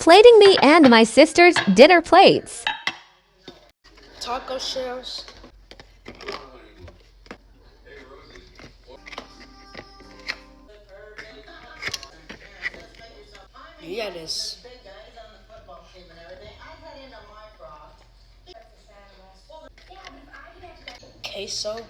plating me and my sister's dinner plates. Taco shells. Yeah, this. Queso.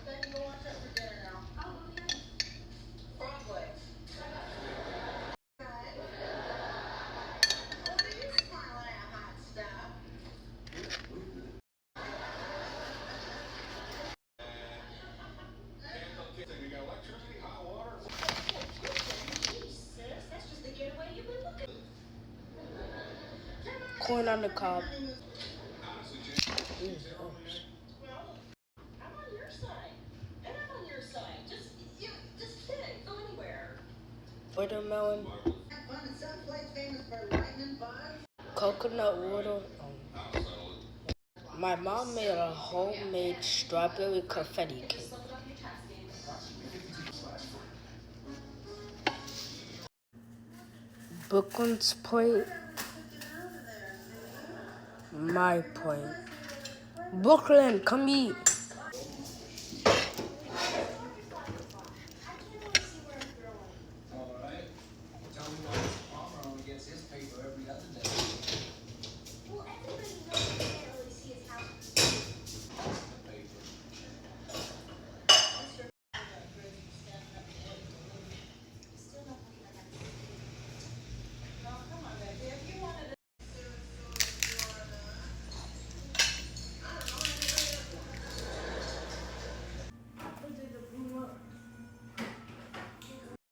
Corn on the cob. Watermelon. Coconut water. My mom made a homemade strawberry confetti cake. Brooklyn's point. My point. Brooklyn, come eat.